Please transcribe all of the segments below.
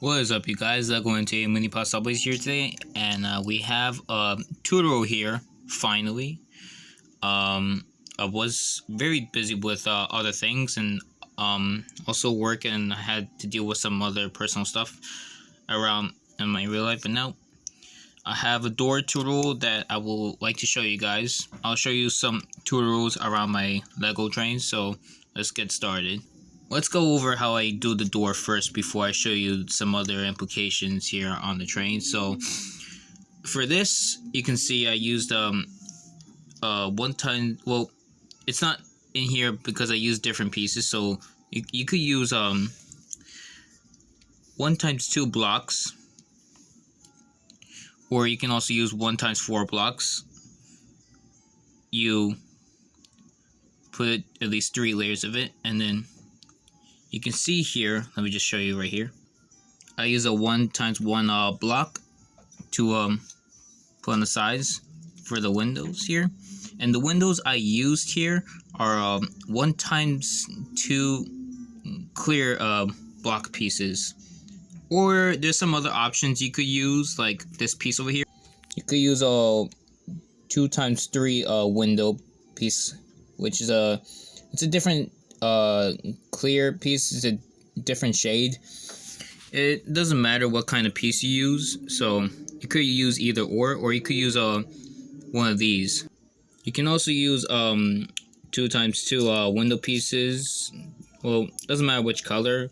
What is up, you guys? Going to Munipals Subways here today, and we have a tutorial here. Finally, I was very busy with other things and also work, and I had to deal with some other personal stuff around in my real life. But now I have a door tutorial that I will like to show you guys. I'll show you some tutorials around my Lego train. So let's get started. Let's go over how I do the door first before I show you some other implications here on the train. So for this, you can see I used one time. Well, it's not in here because I used different pieces. So you could use 1x2 blocks, or you can also use 1x4 blocks. You put at least 3 layers of it, and then you can see here, let me just show you right here. I use a 1x1 block to put on the sides for the windows here. And the windows I used here are 1x2 clear block pieces. Or there's some other options you could use, like this piece over here. You could use a 2x3 window piece, which is it's a different clear piece. Is a different shade. It doesn't matter what kind of piece you use, so you could use either or you could use one of these. You can also use 2x2 window pieces. Well, doesn't matter which color.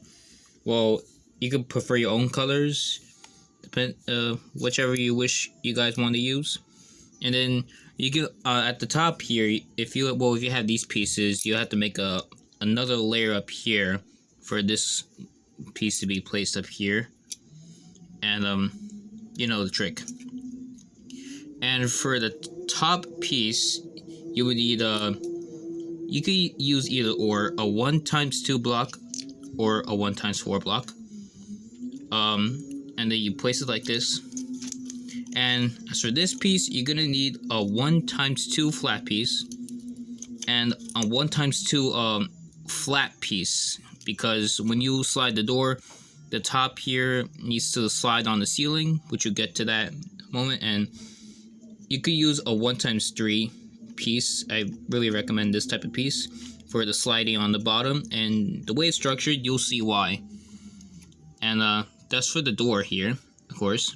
Well, you could prefer your own colors, whichever you wish you guys want to use. And then you can at the top here, if you have these pieces, you have to make another layer up here for this piece to be placed up here, and you know the trick. And for the top piece, you would need you could use either or a 1x2 block or a 1x4 block, and then you place it like this. And as for this piece, you're gonna need a 1x2 flat piece and a 1x2 flat piece, because when you slide the door, the top here needs to slide on the ceiling, which you'll get to that moment. And you could use a 1x3 piece. I really recommend this type of piece for the sliding on the bottom, and the way it's structured, you'll see why. And that's for the door here, of course.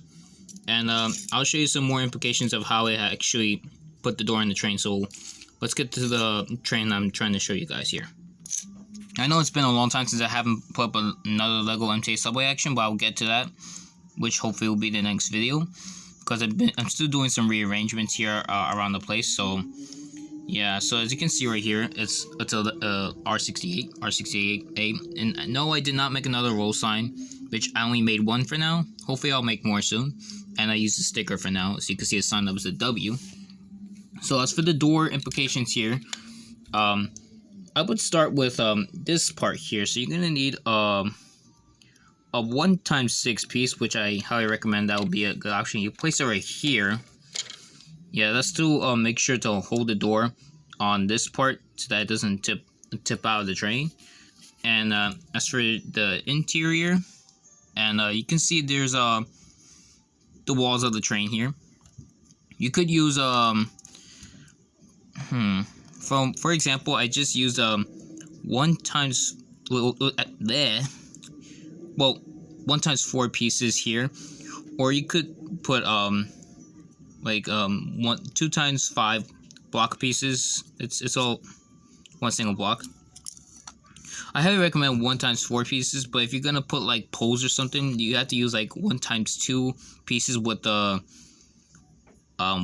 And I'll show you some more implications of how I actually put the door in the train. So let's get to the train I'm trying to show you guys here. I know it's been a long time since I haven't put up another Lego MTA subway action, but I'll get to that, which hopefully will be the next video, because I'm still doing some rearrangements here around the place. So yeah, so as you can see right here, it's a R68A, and no, I did not make another roll sign, which I only made one for now. Hopefully I'll make more soon, and I used a sticker for now, so you can see the sign that was a W. So as for the door implications here, I would start with this part here. So you're gonna need a 1x6 piece, which I highly recommend. That would be a good option. You place it right here. Yeah, that's to make sure to hold the door on this part so that it doesn't tip out of the train. And as for the interior, and you can see there's the walls of the train here. You could use for example, I just used 1x4 pieces here, or you could put 2x5 block pieces. It's all one single block. I highly recommend 1x4 pieces, but if you're gonna put like poles or something, you have to use like 1x2 pieces with the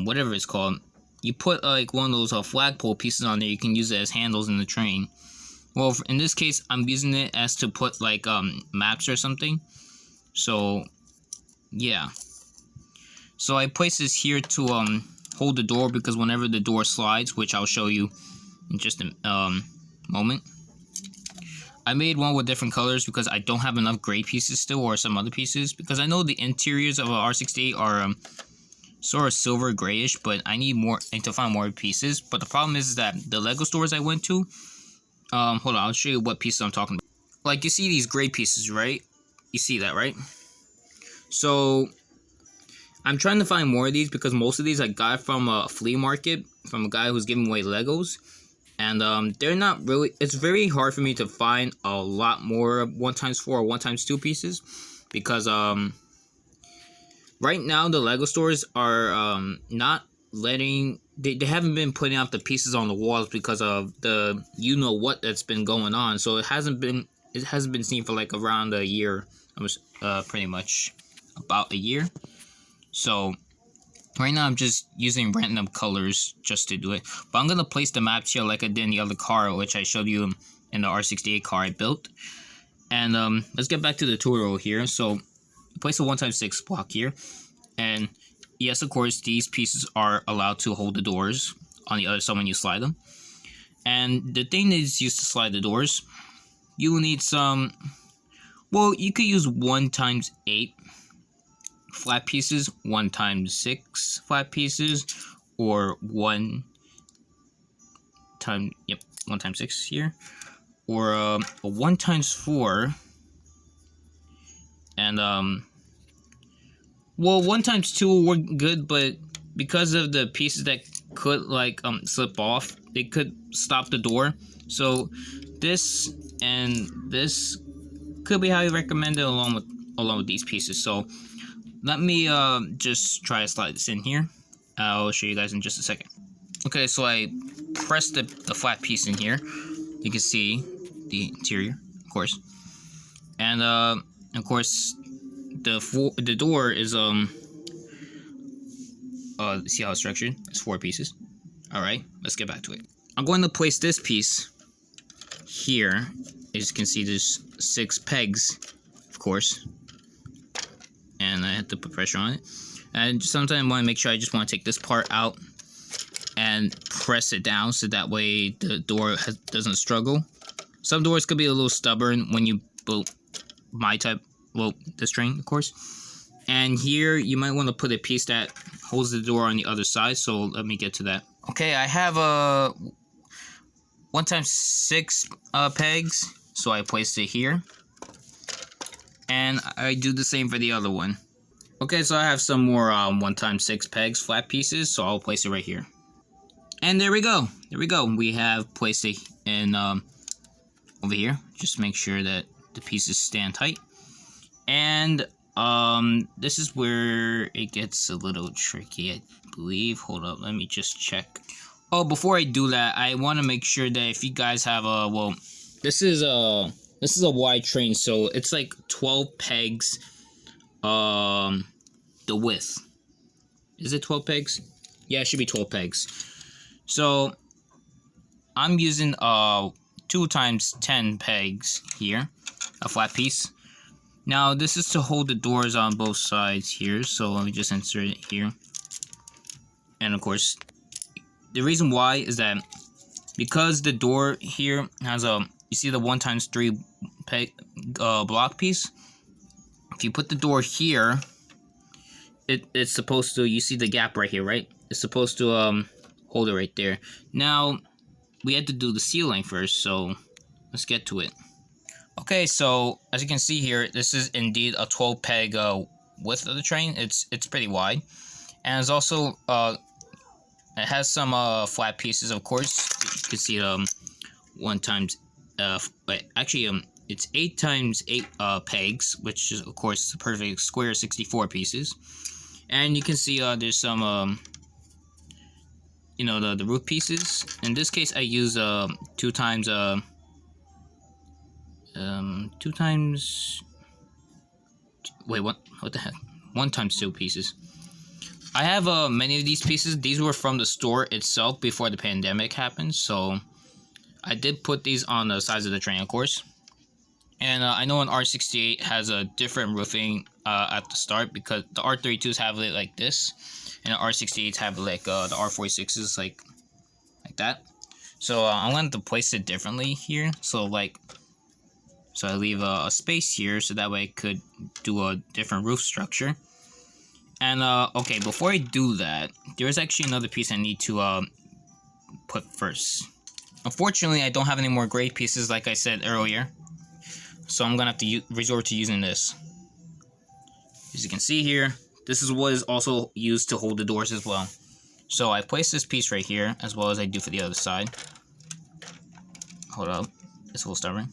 whatever it's called. You put like one of those flagpole pieces on there. You can use it as handles in the train. Well, in this case, I'm using it as to put like maps or something. So yeah. So I place this here to hold the door, because whenever the door slides, which I'll show you in just a moment. I made one with different colors because I don't have enough gray pieces still, or some other pieces, because I know the interiors of a R68 are sort of silver grayish, but I need to find more pieces. But the problem is that the Lego stores I went to, hold on, I'll show you what pieces I'm talking about. Like, you see these gray pieces, right? You see that, right? So I'm trying to find more of these because most of these I got from a flea market from a guy who's giving away Legos. And they're not really, it's very hard for me to find a lot more 1x4 or 1x2 pieces because right now the Lego stores are not letting, they haven't been putting out the pieces on the walls because of the what that's been going on. So it hasn't been seen for like around a year, pretty much about a year. So right now I'm just using random colors just to do it. But I'm going to place the maps here like I did in the other car, which I showed you in the R68 car I built. And let's get back to the tutorial here. So place a 1x6 block here. And yes, of course, these pieces are allowed to hold the doors on the other side when you slide them. And the thing that is used to slide the doors, you will need some, well, you could use 1x8 flat pieces, 1x6 flat pieces, or 1x6 here, or a 1x4, and well, 1x2 will work good, but because of the pieces that could like slip off, they could stop the door. So this and this could be highly recommended along with these pieces. So let me just try to slide this in here. I'll show you guys in just a second. Okay, so I pressed the flat piece in here. You can see the interior, of course. And of course the door is see how it's structured? It's 4 pieces. Alright, let's get back to it. I'm going to place this piece here. As you can see, there's 6 pegs, of course. And I have to put pressure on it. And sometimes I want to make sure I just want to take this part out and press it down so that way the door doesn't struggle. Some doors could be a little stubborn when you build this train, of course. And here you might want to put a piece that holds the door on the other side. So let me get to that. Okay, I have a 1x6 pegs, so I placed it here. And I do the same for the other one. Okay, so I have some more 1x6 pegs, flat pieces, so I'll place it right here. And there we go. There we go. We have placed it in over here. Just make sure that the pieces stand tight. And this is where it gets a little tricky, I believe. Hold up, let me just check. Oh, before I do that, I want to make sure that if you guys have a, well, this is a wide train, so it's like 12 pegs, the width. Is it 12 pegs? Yeah, it should be 12 pegs. So, I'm using 2x10 pegs here, a flat piece. Now, this is to hold the doors on both sides here, so let me just insert it here. And of course, the reason why is that because the door here has a, you see the 1x3 peg block piece. If you put the door here, it's supposed to, you see the gap right here, right? It's supposed to hold it right there. Now we had to do the ceiling first, so let's get to it. Okay, so as you can see here, this is indeed a 12 peg width of the train. It's pretty wide, and it's also it has some flat pieces, of course. You can see it's 8x8 pegs, which is of course the perfect square 64 pieces. And you can see there's some the roof pieces. In this case, I use 2 times 1x2 pieces. I have many of these pieces. These were from the store itself before the pandemic happened, so I did put these on the sides of the train, of course. And I know an R68 has a different roofing at the start, because the R32s have it like this, and the R68s have it like the R46s like that. So I'm going to place it differently here. So I leave a space here so that way I could do a different roof structure. And okay, before I do that, there's actually another piece I need to put first. Unfortunately, I don't have any more gray pieces like I said earlier, so I'm gonna have to resort to using this. As you can see here, this is what is also used to hold the doors as well. So I place this piece right here, as well as I do for the other side. Hold up, it's a little stubborn.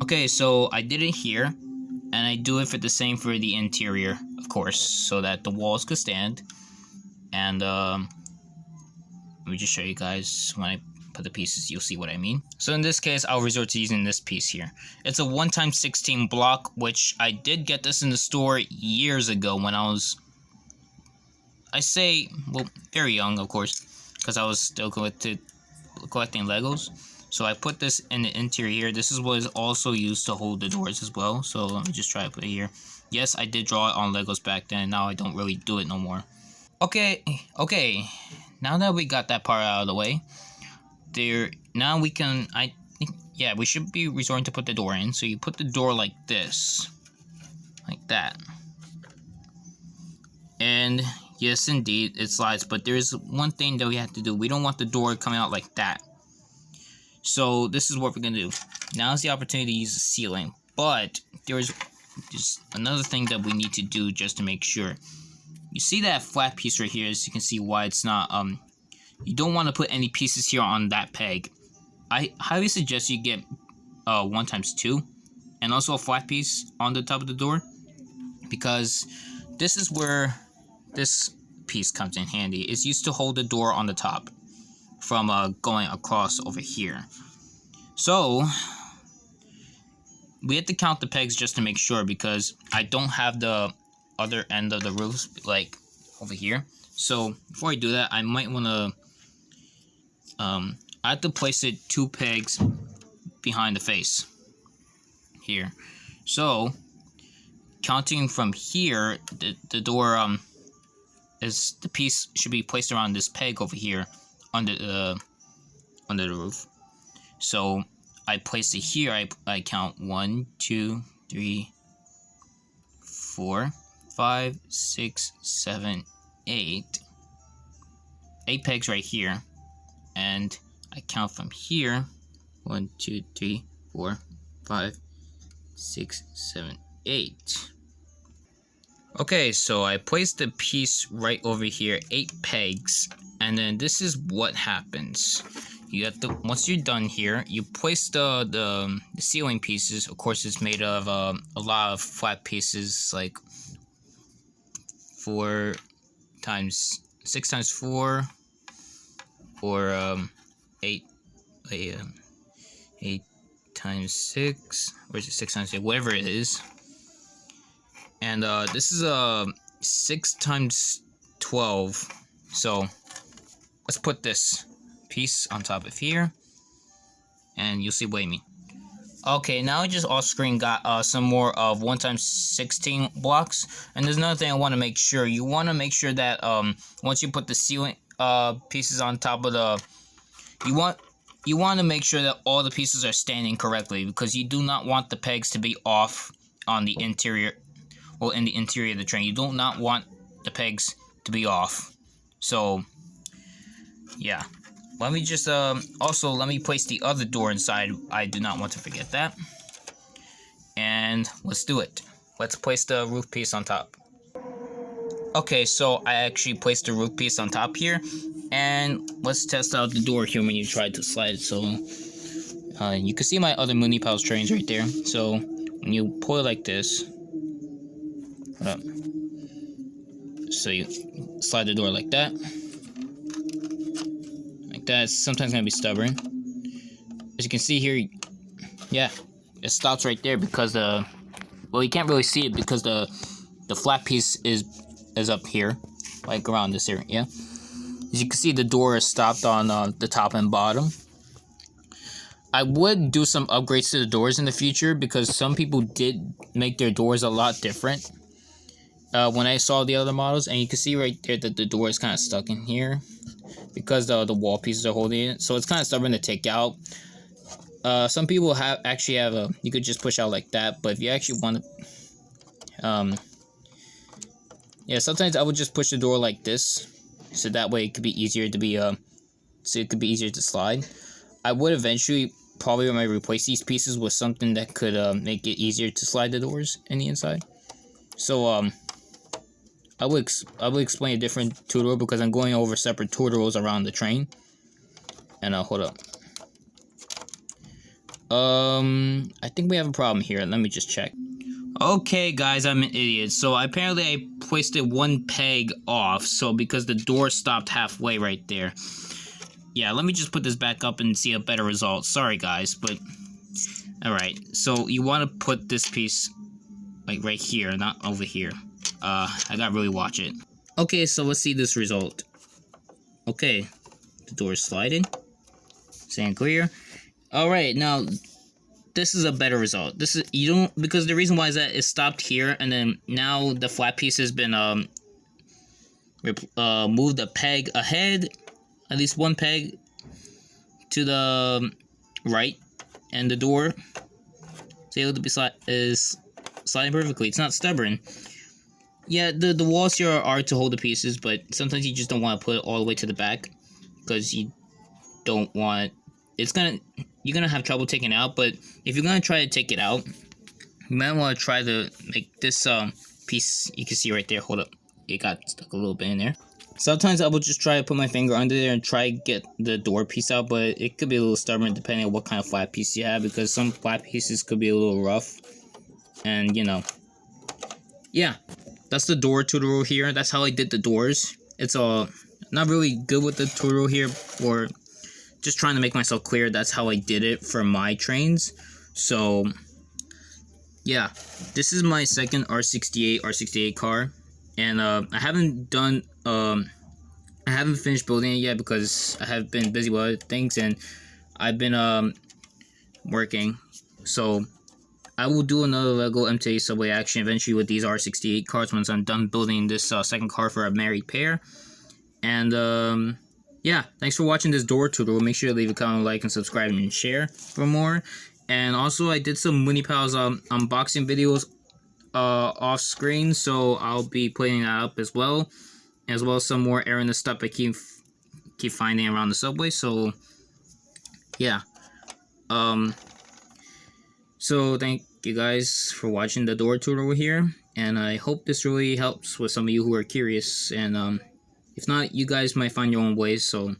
Okay, so I did it here, and I do it for the same for the interior, of course, so that the walls could stand. And let me just show you guys when I put the pieces, you'll see what I mean. So in this case, I'll resort to using this piece here. It's a 1x16 block, which I did get this in the store years ago when I was, well, very young, of course, because I was still collecting Legos. So I put this in the interior here. This is what is also used to hold the doors as well. So let me just try to put it here. Yes, I did draw it on Legos back then. Now I don't really do it no more. Okay. Now that we got that part out of the way, now we can, yeah, we should be resorting to put the door in. So you put the door like this, like that. And yes, indeed, it slides, but there's one thing that we have to do. We don't want the door coming out like that. So this is what we're gonna do. Now is the opportunity to use the ceiling, but there's another thing that we need to do just to make sure. You see that flat piece right here, as you can see why it's not, you don't want to put any pieces here on that peg. I highly suggest you get 1x2 and also a flat piece on the top of the door, because this is where this piece comes in handy. It's used to hold the door on the top from going across over here. So we have to count the pegs just to make sure, because I don't have the other end of the roof like over here. So before I do that, I might want to I have to place it 2 pegs behind the face here. So counting from here, the door is the piece should be placed around this peg over here under the roof. So I place it here. I count 1, 2, 3, 4, 5, 6, 7, 8. 8 pegs right here, and I count from here 1, 2, 3, 4, 5, 6, 7, 8. Okay, so I placed the piece right over here, 8 pegs, and then this is what happens. You have to, once you're done here, you place the ceiling pieces. Of course, it's made of a lot of flat pieces, like 6 times 4, or 8 times 6, or is it 6 times 8, whatever it is. And this is 6 times 12. So let's put this piece on top of here, and you'll see what I mean. Okay, now I just off screen got some more of 1x16 blocks, and there's another thing I want to make sure. You want to make sure that once you put the ceiling pieces on top of the, you want to make sure that all the pieces are standing correctly, because you do not want the pegs to be off on the interior, well, in the interior of the train. You do not want the pegs to be off. So yeah, let me just also let me place the other door inside. I do not want to forget that. And let's do it. Let's place the roof piece on top. Okay, so I actually placed the roof piece on top here, and let's test out the door here when you try to slide it. So you can see my other Munipals trains right there. So when you pull it like this, so you slide the door like that. That's sometimes gonna be stubborn. As you can see here, yeah, it stops right there because well, you can't really see it because the flat piece is up here, like around this area. Yeah, as you can see, the door is stopped on the top and bottom. I would do some upgrades to the doors in the future, because some people did make their doors a lot different when I saw the other models, and you can see right there that the door is kind of stuck in here, because the wall pieces are holding it, so it's kind of stubborn to take out. Some people actually have a, you could just push out like that, but if you actually want to, yeah, sometimes I would just push the door like this, so that way it could be easier to be, so it could be easier to slide. I would eventually probably might replace these pieces with something that could make it easier to slide the doors in the inside. So I will explain a different tutorial because I'm going over separate tutorials around the train. And hold up. I think we have a problem here. Let me just check. Okay, guys, I'm an idiot. So apparently I placed it one peg off. So because the door stopped halfway right there. Yeah, let me just put this back up and see a better result. Sorry, guys, but alright. So you want to put this piece like right here, not over here. I gotta really watch it. Okay, so let's see this result. Okay, the door is sliding. Stand clear. Alright, now this is a better result. This is, you don't, because the reason why is that it stopped here, and then now the flat piece has been moved a peg ahead, at least one peg to the right, and the door is able to be sliding perfectly. It's not stubborn. Yeah, the walls here are to hold the pieces, but sometimes you just don't want to put it all the way to the back because you don't want you're gonna have trouble taking it out. But if you're gonna try to take it out, you might want to try to make this piece. You can see right there. Hold up, it got stuck a little bit in there. Sometimes I will just try to put my finger under there and try to get the door piece out, but it could be a little stubborn depending on what kind of flat piece you have, because some flat pieces could be a little rough. And you know, yeah, that's the door tutorial here. That's how I did the doors. It's not really good with the tutorial here, or just trying to make myself clear. That's how I did it for my trains. So yeah, this is my second R68 car, and I haven't done I haven't finished building it yet because I have been busy with other things, and I've been working. So I will do another Lego MTA subway action eventually with these R68 cars once I'm done building this second car for a married pair. And yeah, thanks for watching this door tutorial. Make sure to leave a comment, like, and subscribe, and share for more. And also, I did some Munipals unboxing videos off screen, so I'll be putting that up as well as some more errand stuff I keep finding around the subway. So yeah, so thank you guys for watching the door tutorial here, and I hope this really helps with some of you who are curious. And if not, you guys might find your own ways. So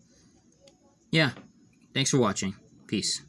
yeah, thanks for watching. Peace.